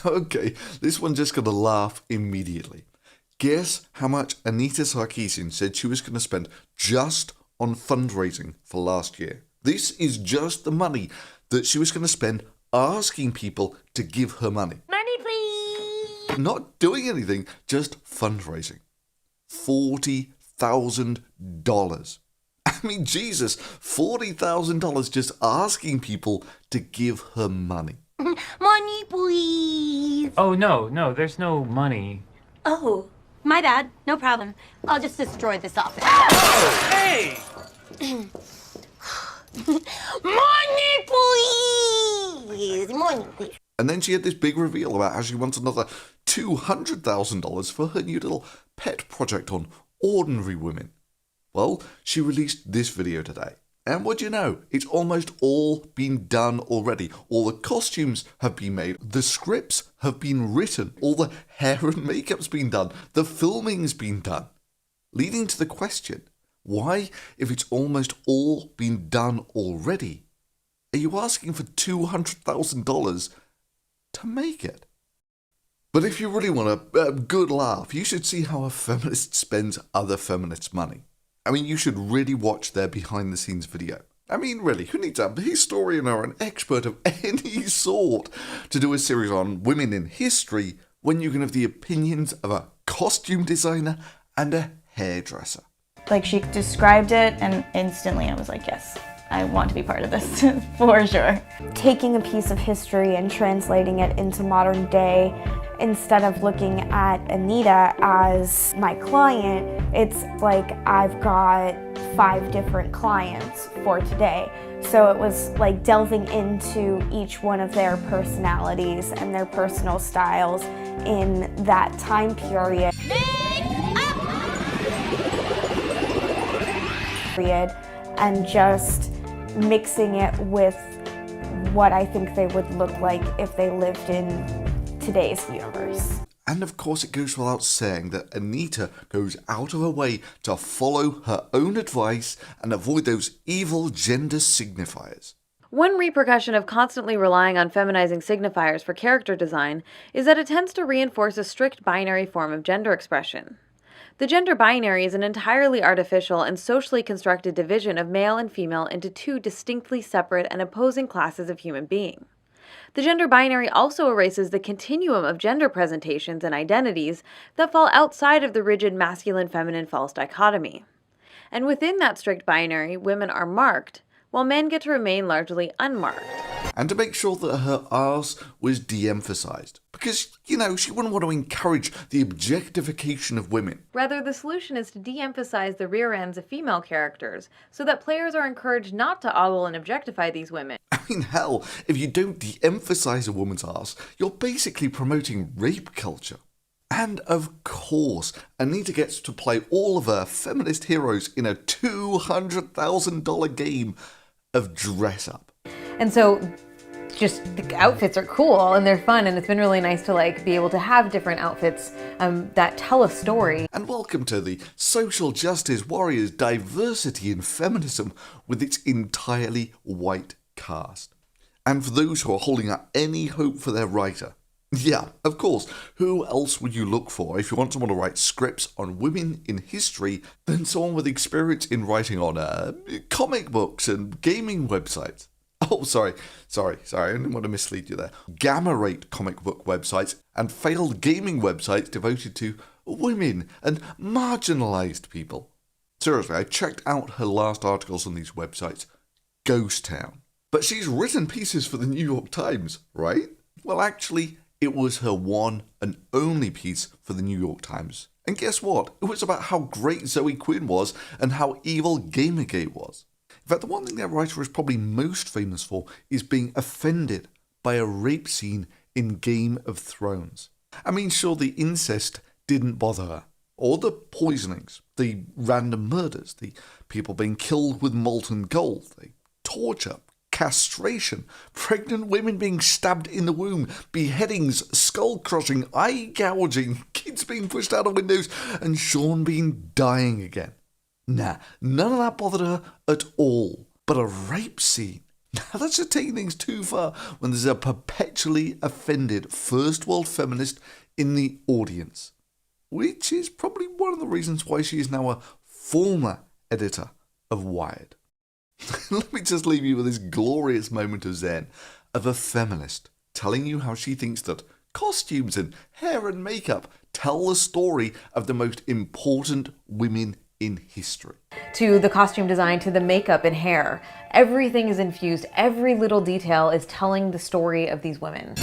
Okay, this one's just gonna laugh immediately. Guess how much Anita Sarkeesian said she was gonna spend just on fundraising for last year. This is just the money that she was gonna spend asking people to give her money. Money, please! Not doing anything, just fundraising. $40,000. I mean, Jesus, $40,000 just asking people to give her money. Money, please! Oh, no, there's no money. Oh, my bad. No problem. I'll just destroy this office. Oh, hey! Money, please! Money, please. And then she had this big reveal about how she wants another $200,000 for her new little pet project on ordinary women. Well, she released this video today. And what do you know? It's almost all been done already. All the costumes have been made. The scripts have been written. All the hair and makeup's been done. The filming's been done. Leading to the question, why, if it's almost all been done already, are you asking for $200,000 to make it? But if you really want a good laugh, you should see how a feminist spends other feminists' money. I mean, you should really watch their behind-the-scenes video. I mean, really, who needs a historian or an expert of any sort to do a series on women in history when you can have the opinions of a costume designer and a hairdresser? Like, she described it, and instantly I was like, yes, I want to be part of this, for sure. Taking a piece of history and translating it into modern day, instead of looking at Anita as my client, it's like I've got 5 different clients for today. So it was like delving into each one of their personalities and their personal styles in that time period. And just mixing it with what I think they would look like if they lived in today's universe. And of course it goes without saying that Anita goes out of her way to follow her own advice and avoid those evil gender signifiers. One repercussion of constantly relying on feminizing signifiers for character design is that it tends to reinforce a strict binary form of gender expression. The gender binary is an entirely artificial and socially constructed division of male and female into 2 distinctly separate and opposing classes of human being. The gender binary also erases the continuum of gender presentations and identities that fall outside of the rigid masculine-feminine false dichotomy. And within that strict binary, women are marked, while men get to remain largely unmarked. And to make sure that her arse was de-emphasized. Because, you know, she wouldn't want to encourage the objectification of women. Rather, the solution is to de-emphasize the rear ends of female characters, so that players are encouraged not to ogle and objectify these women. I mean, hell, if you don't de-emphasize a woman's arse, you're basically promoting rape culture. And of course, Anita gets to play all of her feminist heroes in a $200,000 game of dress up. And so just the outfits are cool and they're fun, and it's been really nice to be able to have different outfits that tell a story. And welcome to the social justice warriors diversity in feminism with its entirely white cast. And for those who are holding out any hope for their writer, yeah, of course, who else would you look for if you want someone to write scripts on women in history than someone with experience in writing on comic books and gaming websites? Oh, sorry, I didn't want to mislead you there. Gamma-rate comic book websites and failed gaming websites devoted to women and marginalized people. Seriously, I checked out her last articles on these websites. Ghost town. But she's written pieces for the New York Times, right? Well, actually, it was her one and only piece for the New York Times. And guess what? It was about how great Zoe Quinn was and how evil Gamergate was. In fact, the one thing that writer is probably most famous for is being offended by a rape scene in Game of Thrones. I mean, sure, the incest didn't bother her, or the poisonings, the random murders, the people being killed with molten gold, the torture, castration, pregnant women being stabbed in the womb, beheadings, skull-crushing, eye-gouging, kids being pushed out of windows, and Sean Bean dying again. Nah, none of that bothered her at all. But a rape scene? Now that's just taking things too far when there's a perpetually offended first world feminist in the audience, which is probably one of the reasons why she is now a former editor of Wired. Let me just leave you with this glorious moment of zen of a feminist telling you how she thinks that costumes and hair and makeup tell the story of the most important women in history. To the costume design, to the makeup and hair, everything is infused. Every little detail is telling the story of these women.